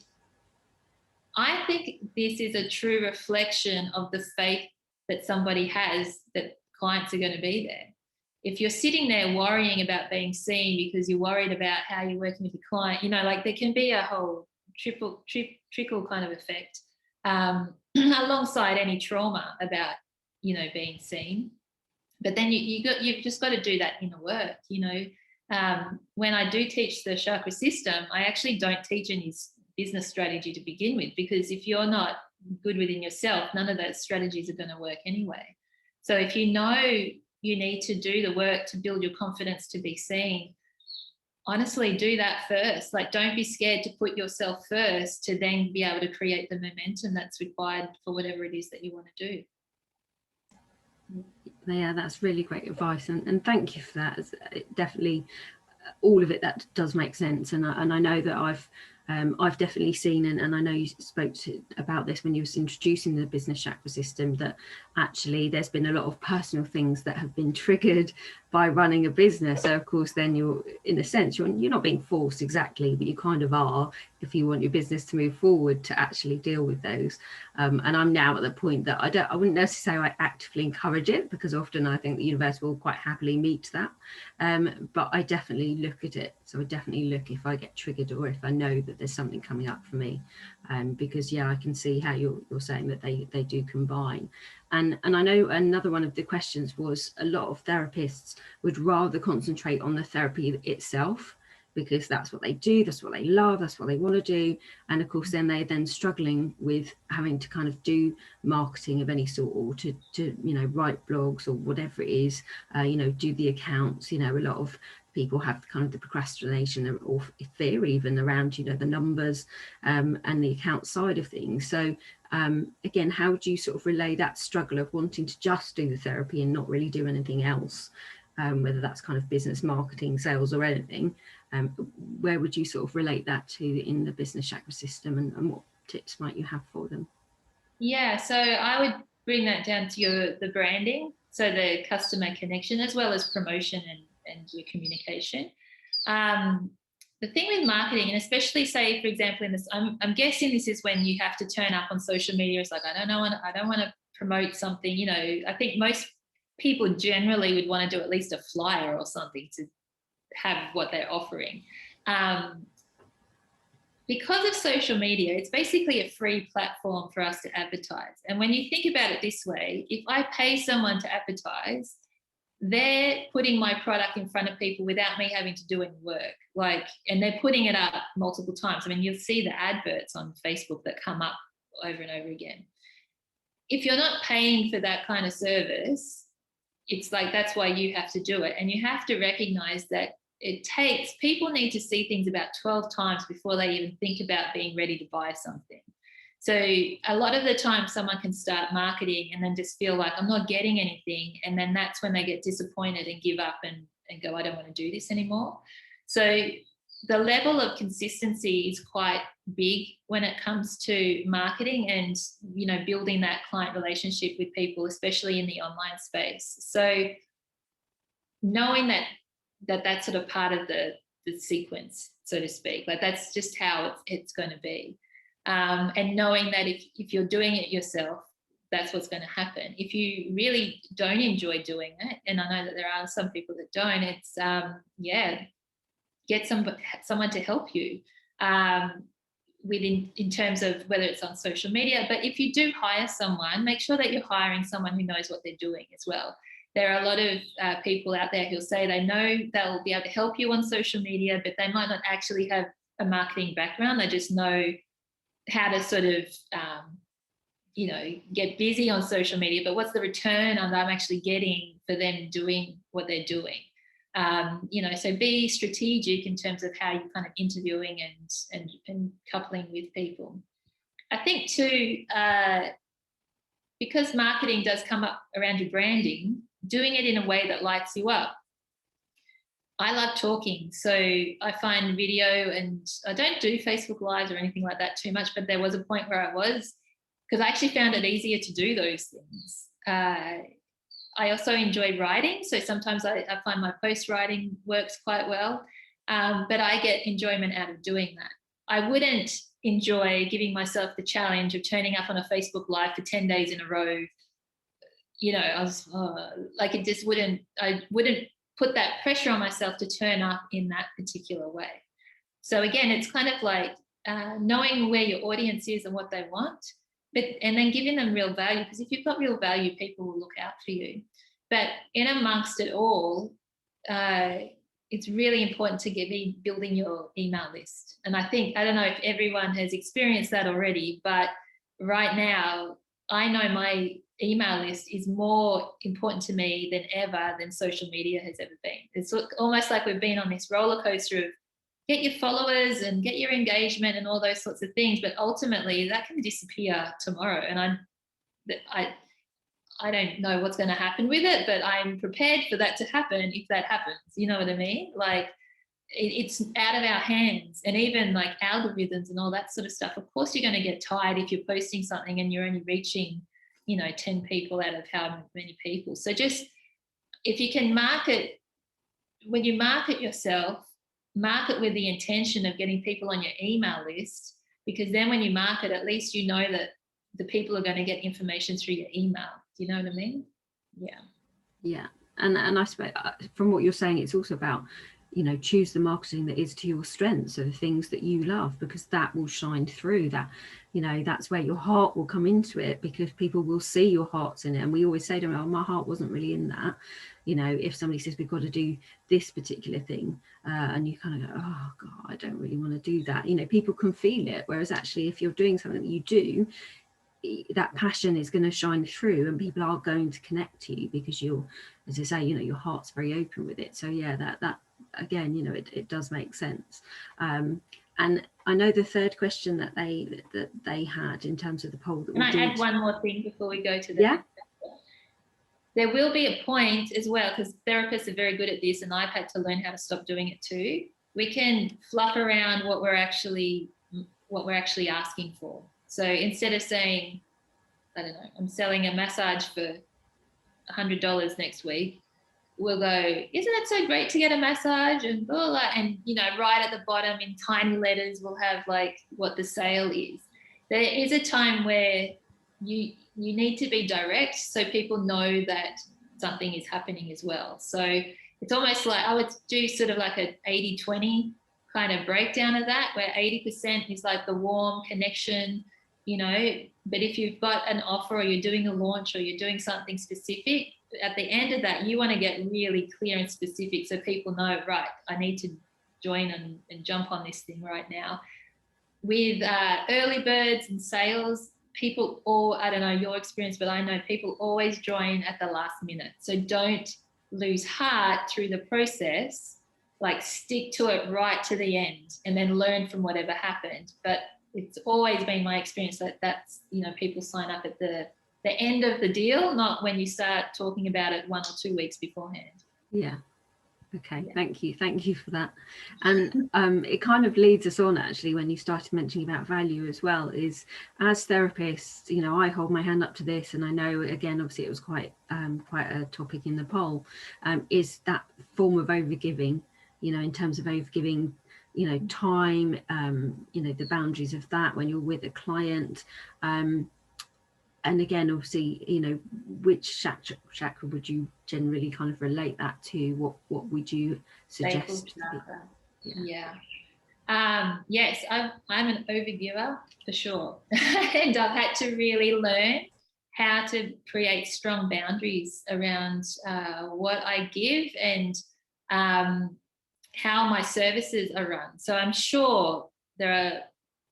I think this is a true reflection of the faith that somebody has that clients are going to be there. If you're sitting there worrying about being seen because you're worried about how you're working with your client, like there can be a whole trickle kind of effect alongside any trauma about, being seen. But then you've just got to do that inner work, When I do teach the chakra system, I actually don't teach any business strategy to begin with, because if you're not good within yourself, none of those strategies are going to work anyway. So if you know you need to do the work to build your confidence to be seen, honestly, do that first. Like, don't be scared to put yourself first to then be able to create the momentum that's required for whatever it is that you want to do. Yeah, that's really great advice, and thank you for that. It definitely, all of it, that does make sense, and I know that I've definitely seen, and I know you spoke about this when you was introducing the business chakra system, that actually there's been a lot of personal things that have been triggered by running a business. So of course then you're, in a sense, you're not being forced exactly, but you kind of are, if you want your business to move forward, to actually deal with those. And I'm now at the point that I wouldn't necessarily actively encourage it, because often I think the universe will quite happily meet that. But I definitely look at it. So I definitely look if I get triggered or if I know that there's something coming up for me. Because yeah, I can see how you're saying that they do combine. And I know another one of the questions was, a lot of therapists would rather concentrate on the therapy itself, because that's what they do, that's what they love, that's what they want to do. And of course then they're then struggling with having to kind of do marketing of any sort, or to write blogs or whatever it is, do the accounts. A lot of people have kind of the procrastination or fear even around the numbers and the account side of things. So again, how do you sort of relay that struggle of wanting to just do the therapy and not really do anything else, whether that's kind of business, marketing, sales or anything? Where would you sort of relate that to in the business chakra system, and what tips might you have for them? Yeah, so I would bring that down to the branding, so the customer connection, as well as promotion and your communication. The thing with marketing, and especially say, for example, in this, I'm guessing this is when you have to turn up on social media. It's like, I don't want to promote something. I think most people generally would want to do at least a flyer or something to have what they're offering. Because of social media, it's basically a free platform for us to advertise. And when you think about it this way, if I pay someone to advertise, they're putting my product in front of people without me having to do any work. And they're putting it up multiple times. I mean, you'll see the adverts on Facebook that come up over and over again. If you're not paying for that kind of service, it's like, that's why you have to do it. And you have to recognize that people need to see things about 12 times before they even think about being ready to buy something. So a lot of the time someone can start marketing and then just feel like, I'm not getting anything. And then that's when they get disappointed and give up and go, I don't want to do this anymore. So the level of consistency is quite big when it comes to marketing and, building that client relationship with people, especially in the online space. So knowing that's sort of part of the sequence, so to speak, like that's just how it's going to be. And knowing that if you're doing it yourself, that's what's going to happen. If you really don't enjoy doing it, and I know that there are some people that don't, it's get someone to help you. in terms of whether it's on social media. But if you do hire someone, make sure that you're hiring someone who knows what they're doing as well. There are a lot of people out there who'll say they know they'll be able to help you on social media, but they might not actually have a marketing background. They just know how to sort of, you know, get busy on social media, but what's the return on I'm actually getting for them doing what they're doing? You know, so be strategic in terms of how you're kind of interviewing and coupling with people. I think too, because marketing does come up around your branding, doing it in a way that lights you up. I love talking, so I find video, and I don't do Facebook Lives or anything like that too much, but there was a point where I was, because I actually found it easier to do those things. I also enjoy writing, so sometimes I find my post writing works quite well, but I get enjoyment out of doing that. I wouldn't enjoy giving myself the challenge of turning up on a Facebook Live for 10 days in a row. You know, I was like, it just wouldn't, I wouldn't put that pressure on myself to turn up in that particular way. So again, it's kind of like knowing where your audience is and what they want, and then giving them real value, because if you've got real value, people will look out for you. But in amongst it all, it's really important to be building your email list. And I think, I don't know if everyone has experienced that already, but right now, I know my email list is more important to me than ever than social media has ever been. It's almost like we've been on this roller coaster of get your followers and get your engagement and all those sorts of things, but ultimately that can disappear tomorrow. And I don't know what's going to happen with it, but I'm prepared for that to happen if that happens. You know what I mean? Like it's out of our hands, and even like algorithms and all that sort of stuff. Of course, you're going to get tired if you're posting something and you're only reaching, you know, 10 people out of how many people. So just if you can market, when you market yourself, market with the intention of getting people on your email list, because then when you market, at least you know that the people are going to get information through your email. Do you know what I mean? Yeah. Yeah. And I suppose from what you're saying, it's also about, you know, choose the marketing that is to your strengths, so the things that you love, because that will shine through. That, you know, that's where your heart will come into it, because people will see your heart's in it. And we always say to them, oh, my heart wasn't really in that. You know, if somebody says we've got to do this particular thing, and you kind of go, oh God, I don't really want to do that. You know, people can feel it. Whereas actually, if you're doing something that you do, that passion is going to shine through, and people are going to connect to you because you're, as I say, you know, your heart's very open with it. So yeah, that again, you know, it does make sense. And I know the third question that they had in terms of the poll that we did. Can I add one more thing before we go to that? Yeah. There will be a point as well, because therapists are very good at this, and I've had to learn how to stop doing it too. We can fluff around what we're actually asking for. So instead of saying, I don't know, I'm selling a massage for $100 next week, we'll go, isn't it so great to get a massage? And blah, blah, and, you know, right at the bottom in tiny letters, we'll have like what the sale is. There is a time where you need to be direct so people know that something is happening as well. So it's almost like I would do sort of like an 80-20 kind of breakdown of that, where 80% is like the warm connection, you know, but if you've got an offer or you're doing a launch or you're doing something specific, at the end of that, you want to get really clear and specific so people know, right, I need to join and jump on this thing right now. With early birds and sales, people I don't know your experience, but I know people always join at the last minute. So don't lose heart through the process, like stick to it right to the end and then learn from whatever happened. But it's always been my experience that that's, you know, people sign up at the end of the deal, not when you start talking about it 1 or 2 weeks beforehand. Yeah. Okay. Yeah. Thank you for that. And it kind of leads us on actually when you started mentioning about value as well, is as therapists, you know, I hold my hand up to this, and I know again obviously it was quite a topic in the poll, is that form of overgiving, you know, in terms of overgiving, you know, time, you know, the boundaries of that when you're with a client, and again, obviously, you know, which chakra would you generally kind of relate that to? What would you suggest? Yeah. Yes, I'm an overgiver for sure. And I've had to really learn how to create strong boundaries around what I give and how my services are run. So I'm sure there are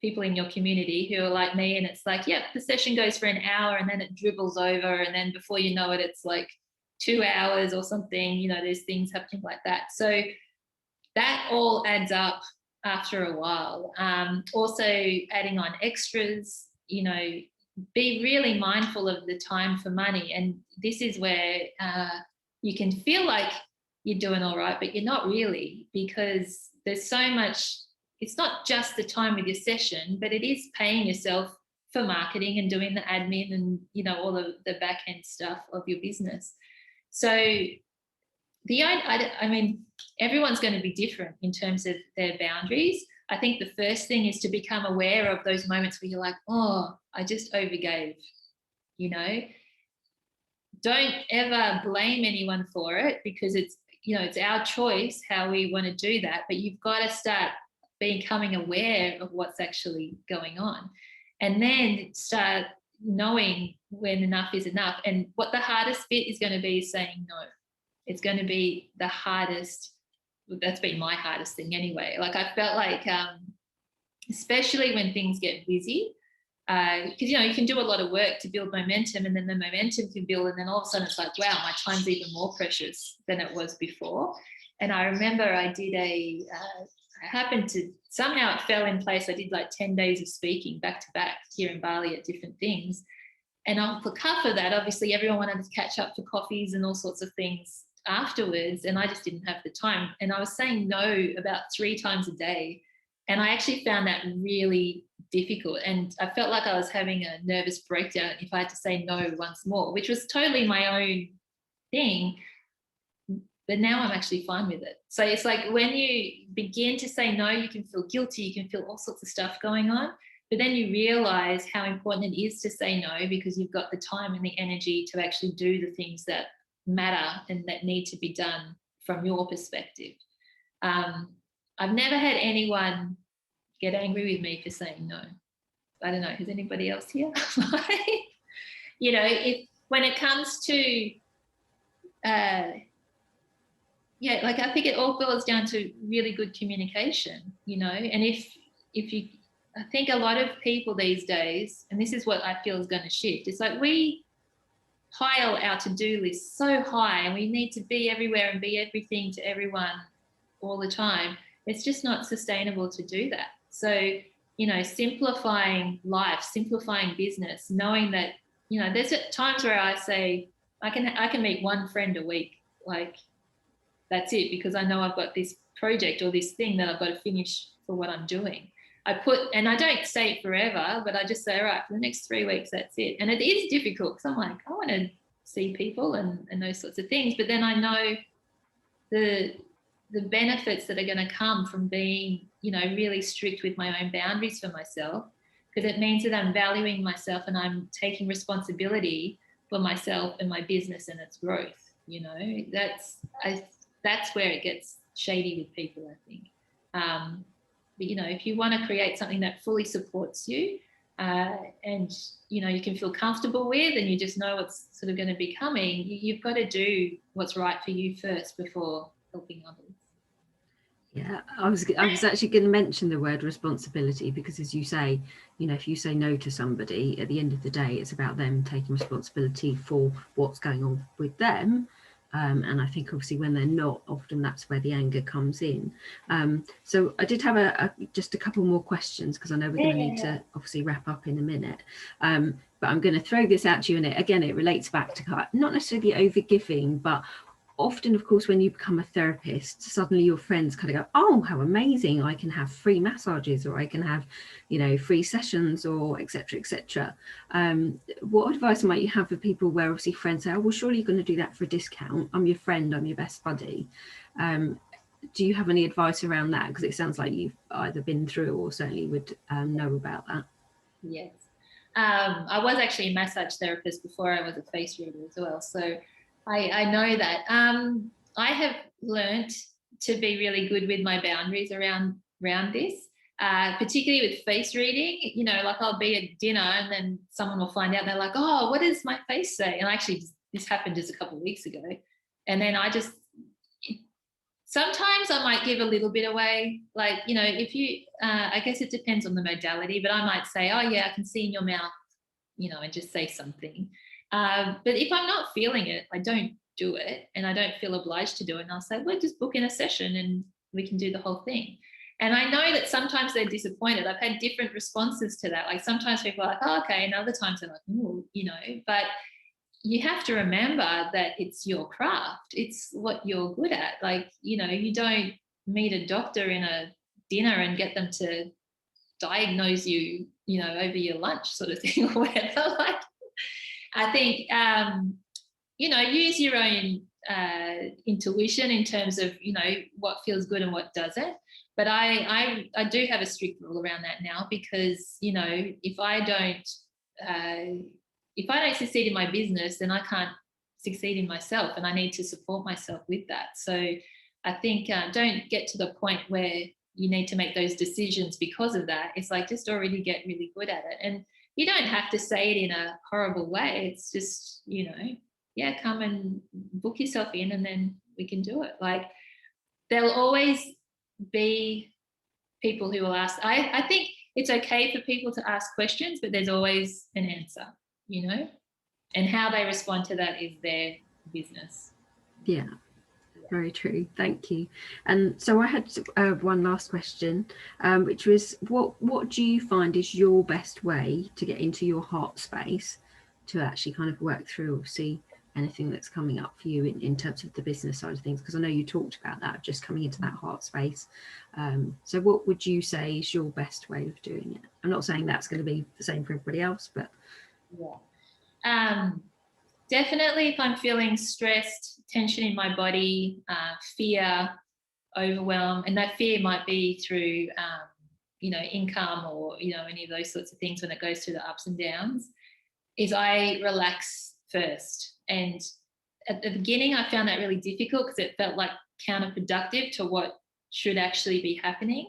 people in your community who are like me, and it's like, the session goes for an hour and then it dribbles over, and then before you know it, it's like 2 hours or something. There's things happening like that. So that all adds up after a while. Also adding on extras, be really mindful of the time for money. And this is where you can feel like you're doing all right, but you're not really, because there's so much. It's not just the time with your session, but it is paying yourself for marketing and doing the admin and, all of the back end stuff of your business. So I mean, everyone's going to be different in terms of their boundaries. I think the first thing is to become aware of those moments where you're like, oh, I just overgave, Don't ever blame anyone for it, because it's our choice how we want to do that. But you've got to start becoming aware of what's actually going on, and then start knowing when enough is enough. And what the hardest bit is going to be is saying no. It's going to be the hardest. That's been my hardest thing anyway. Like, I felt like, especially when things get busy, because, you can do a lot of work to build momentum, and then the momentum can build, and then all of a sudden it's like, wow, my time's even more precious than it was before. And I remember I did I happened to, somehow it fell in place. I did like 10 days of speaking back to back here in Bali at different things. And off the cuff of that, obviously everyone wanted to catch up for coffees and all sorts of things afterwards, and I just didn't have the time. And I was saying no about 3 times a day, and I actually found that really difficult, and I felt like I was having a nervous breakdown if I had to say no once more, which was totally my own thing. But now I'm actually fine with it. So it's like, when you begin to say no, you can feel guilty, you can feel all sorts of stuff going on, but then you realize how important it is to say no, because you've got the time and the energy to actually do the things that matter and that need to be done from your perspective. I've never had anyone get angry with me for saying no. I don't know, has anybody else here? When it comes to like, I think it all boils down to really good communication, and if you, I think a lot of people these days, and this is what I feel is going to shift, it's like we pile our to-do list so high, and we need to be everywhere and be everything to everyone all the time. It's just not sustainable to do that. So, simplifying life, simplifying business, knowing that, there's times where I say I can meet one friend a week, like, that's it, because I know I've got this project or this thing that I've got to finish for what I'm doing. And I don't say it forever, but I just say, all right, for the next 3 weeks, that's it. And it is difficult, because I'm like, I want to see people and those sorts of things. But then I know the benefits that are going to come from being, really strict with my own boundaries for myself, because it means that I'm valuing myself and I'm taking responsibility for myself and my business and its growth. That's where it gets shady with people, I think. But, if you want to create something that fully supports you, and, you can feel comfortable with, and you just know what's sort of going to be coming, you've got to do what's right for you first before helping others. Yeah, I was actually going to mention the word responsibility, because, as you say, if you say no to somebody, at the end of the day, it's about them taking responsibility for what's going on with them. And I think obviously when they're not, often that's where the anger comes in. So I did have just a couple more questions, because I know we're going to need to obviously wrap up in a minute. But I'm going to throw this at you, and it relates back to not necessarily overgiving, but often, of course, when you become a therapist, suddenly your friends kind of go, oh, how amazing, I can have free massages, or I can have, free sessions, or etc. etc. What advice might you have for people where obviously friends say, oh, well, surely you're going to do that for a discount, I'm your friend, I'm your best buddy. Do you have any advice around that? Because it sounds like you've either been through or certainly would know about that. Yes. I was actually a massage therapist before I was a face reader as well, so I know that. I have learnt to be really good with my boundaries around around this, particularly with face reading. You know, like I'll be at dinner and then someone will find out and they're like, oh, what does my face say? And actually this happened just a couple of weeks ago. And then sometimes I might give a little bit away. Like, you know, if you, I guess it depends on the modality, but I might say, oh yeah, I can see in your mouth, you know, and just say something. But if I'm not feeling it, I don't do it, and I don't feel obliged to do it. And I'll say, well, just book in a session and we can do the whole thing. And I know that sometimes they're disappointed. I've had different responses to that. Like sometimes people are like, oh, okay. And other times they're like, oh, you know, but you have to remember that it's your craft. It's what you're good at. Like, you know, you don't meet a doctor in a dinner and get them to diagnose you, you know, over your lunch sort of thing or whatever. Like, I think, you know, use your own intuition in terms of, you know, what feels good and what doesn't. But I do have a strict rule around that now, because, you know, if I don't succeed in my business, then I can't succeed in myself, and I need to support myself with that. So I think don't get to the point where you need to make those decisions because of that. It's like, just already get really good at it. And you don't have to say it in a horrible way. It's just, you know, yeah, come and book yourself in and then we can do it. Like, there'll always be people who will ask. I think it's okay for people to ask questions, but there's always an answer, you know, and how they respond to that is their business. Yeah, very true. Thank you. And so I had one last question, which was, what do you find is your best way to get into your heart space to actually kind of work through or see anything that's coming up for you in terms of the business side of things? Because I know you talked about that, just coming into that heart space. So what would you say is your best way of doing it? I'm not saying that's going to be the same for everybody else, but yeah, definitely if I'm feeling stressed, tension in my body, fear, overwhelm, and that fear might be through you know, income or, you know, any of those sorts of things when it goes through the ups and downs, is I relax first. And at the beginning I found that really difficult because it felt like counterproductive to what should actually be happening.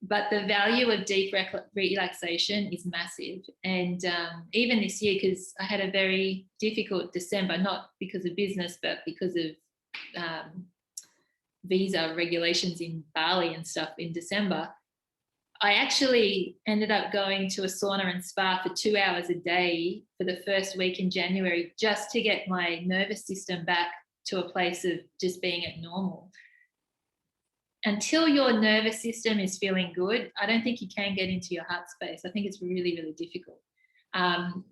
But the value of deep relaxation is massive. And even this year, because I had a very difficult December, not because of business, but because of visa regulations in Bali and stuff in December, I actually ended up going to a sauna and spa for 2 hours a day for the first week in January, just to get my nervous system back to a place of just being at normal. Until your nervous system is feeling good, I don't think you can get into your heart space. I think it's really, really difficult.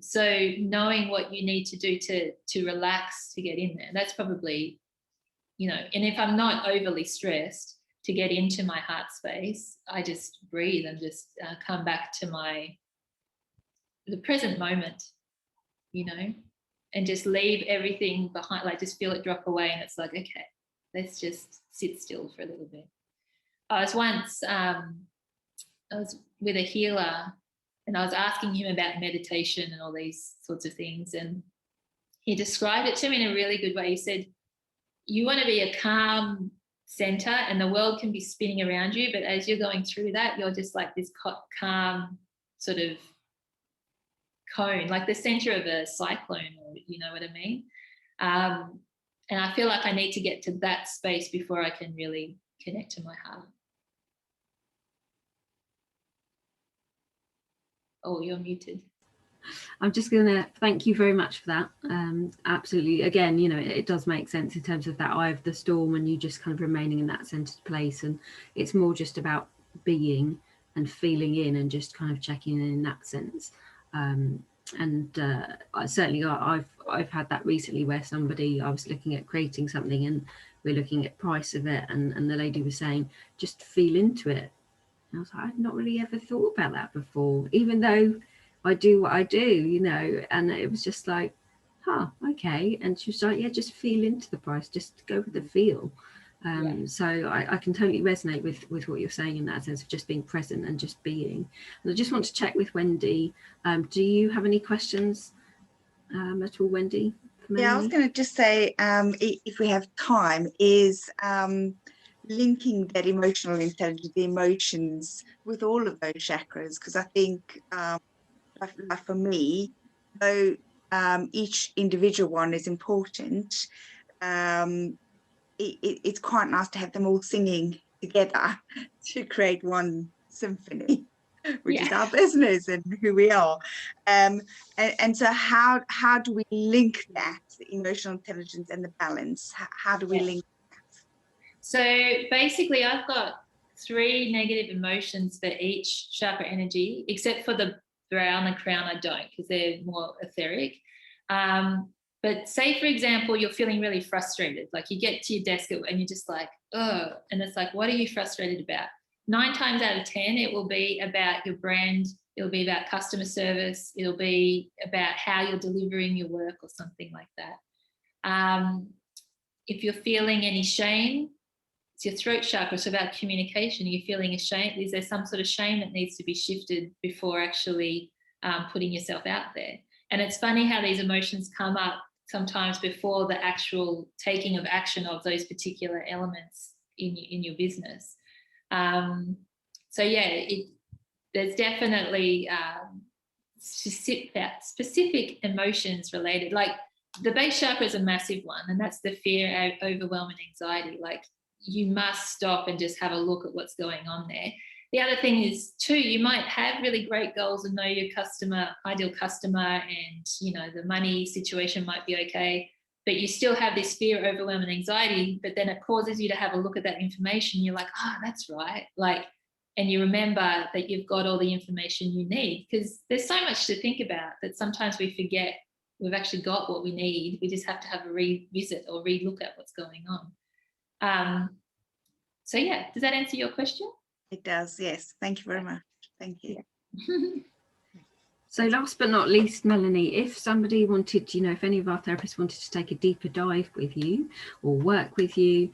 So knowing what you need to do to relax to get in there, that's probably, you know, and if I'm not overly stressed, to get into my heart space, I just breathe and just come back to the present moment, you know, and just leave everything behind, like just feel it drop away. And it's like, okay, let's just sit still for a little bit. I was once, I was with a healer and I was asking him about meditation and all these sorts of things. And he described it to me in a really good way. He said, you want to be a calm center and the world can be spinning around you, but as you're going through that, you're just like this calm sort of cone, like the center of a cyclone, or you know what I mean. And I feel like I need to get to that space before I can really connect to my heart. Oh, you're muted. I'm just going to thank you very much for that. Absolutely. Again, you know, it does make sense in terms of that eye of the storm and you just kind of remaining in that centered place. And it's more just about being and feeling in and just kind of checking in that sense. I've had that recently where I was looking at creating something and we're looking at price of it. And the lady was saying, just feel into it. And I was like, I'd not really ever thought about that before, even though I do what I do, you know. And it was just like, okay. And she was like, yeah, just feel into the price, just go with the feel. So I can totally resonate with what you're saying in that sense of just being present and just being. And I just want to check with Wendy. Do you have any questions at all, Wendy? Yeah, I was going to just say, if we have time, is linking that emotional intelligence, the emotions, with all of those chakras, because I think, like for me, though each individual one is important, it's quite nice to have them all singing together to create one symphony, which is our business and who we are. And so how do we link that, the emotional intelligence and the balance? How do we link that? So basically, I've got 3 negative emotions for each chakra energy, except for the brown and crown, I don't, because they're more etheric. But say, for example, you're feeling really frustrated, like you get to your desk and you're just like, oh, and it's like, what are you frustrated about? 9 times out of 10, it will be about your brand. It'll be about customer service. It'll be about how you're delivering your work or something like that. If you're feeling any shame, it's your throat chakra. It's about communication. Are you feeling ashamed? Is there some sort of shame that needs to be shifted before actually putting yourself out there? And it's funny how these emotions come up sometimes before the actual taking of action of those particular elements in your business. So yeah, there's definitely specific emotions related. Like the base chakra is a massive one, and that's the fear, overwhelm, and anxiety. Like you must stop and just have a look at what's going on there. The other thing is too, you might have really great goals and know your customer, ideal customer, and the money situation might be okay, but you still have this fear, overwhelm, and anxiety. But then it causes you to have a look at that information. You're like, that's right. And you remember that you've got all the information you need, because there's so much to think about that sometimes we forget we've actually got what we need. We just have to have a revisit or relook at what's going on. So yeah, does that answer your question? It does, yes. Thank you very much. Thank you. So last but not least, Melanie, if somebody wanted, if any of our therapists wanted to take a deeper dive with you or work with you,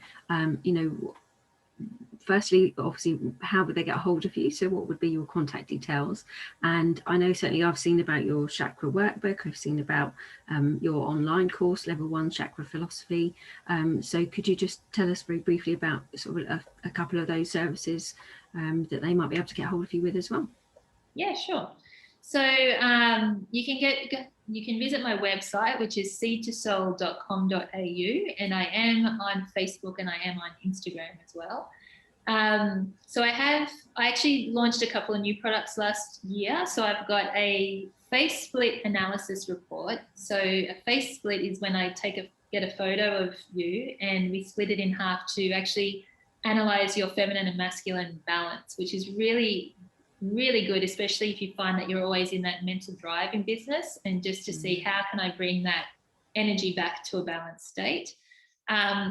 firstly, obviously, how would they get a hold of you? So what would be your contact details? And I know certainly I've seen about your chakra workbook. I've seen about your online course, Level 1 Chakra Philosophy. So could you just tell us very briefly about sort of a couple of those services that they might be able to get hold of you with as well? Yeah, sure. So you can visit my website, which is seedtosoul.com.au, and I am on Facebook and I am on Instagram as well. So I actually launched a couple of new products last year. So I've got a face split analysis report. So a face split is when I get a photo of you and we split it in half to actually analyze your feminine and masculine balance, which is really, really good, especially if you find that you're always in that mental drive in business, and just to see how can I bring that energy back to a balanced state.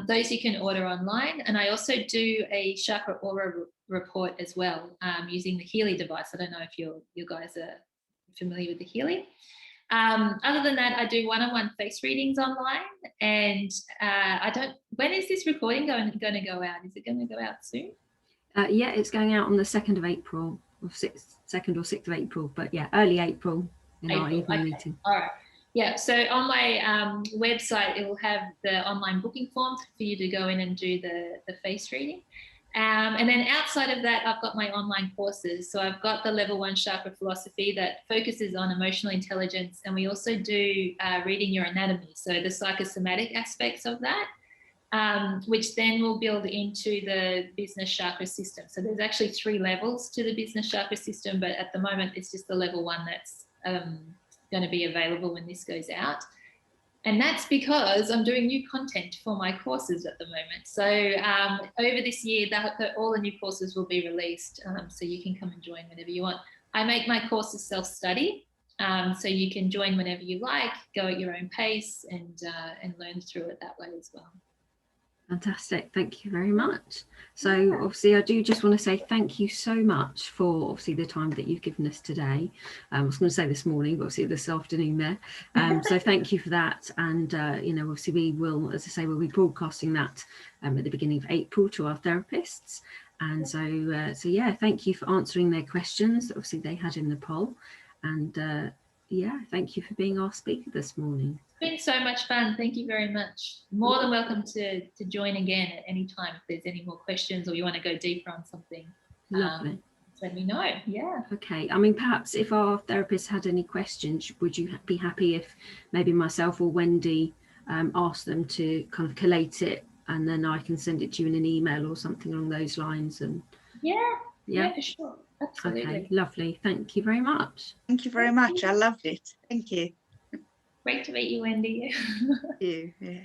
Those you can order online. And I also do a chakra aura report as well, using the Healy device. I don't know if you guys are familiar with the Healy. Other than that, I do one-on-one face readings online. And when is this recording going to go out? Is it going to go out soon? Yeah, it's going out on the 2nd of April, or 2nd or 6th of April, but yeah, early April in our evening meeting. All right. Yeah, so on my website, it will have the online booking form for you to go in and do the face reading. And then outside of that, I've got my online courses. So I've got the Level 1 Chakra Philosophy that focuses on emotional intelligence. And we also do reading your anatomy, so the psychosomatic aspects of that, which then will build into the business chakra system. So there's actually 3 levels to the business chakra system, but at the moment, it's just the Level 1 that's going to be available when this goes out. And that's because I'm doing new content for my courses at the moment. So over this year, all the new courses will be released, so you can come and join whenever you want. I make my courses self-study, so you can join whenever you like, go at your own pace, and learn through it that way as well. Fantastic, thank you very much. So obviously I do just want to say thank you so much for obviously the time that you've given us today. I was going to say this morning, but obviously this afternoon there. So thank you for that. And obviously we will, as I say, we'll be broadcasting that at the beginning of April to our therapists. And so yeah, thank you for answering their questions that obviously they had in the poll. And yeah, thank you for being our speaker this morning. It's been so much fun. Thank you very much. More than welcome to join again at any time if there's any more questions or you want to go deeper on something. Lovely. Let me know. Yeah. Okay. I mean, perhaps if our therapist had any questions, would you be happy if maybe myself or Wendy asked them to kind of collate it, and then I can send it to you in an email or something along those lines? And yeah, for sure. Absolutely. Okay, lovely. Thank you very much. Thank you very much. I loved it. Thank you. Great to meet you, Wendy. Thank you. Yeah.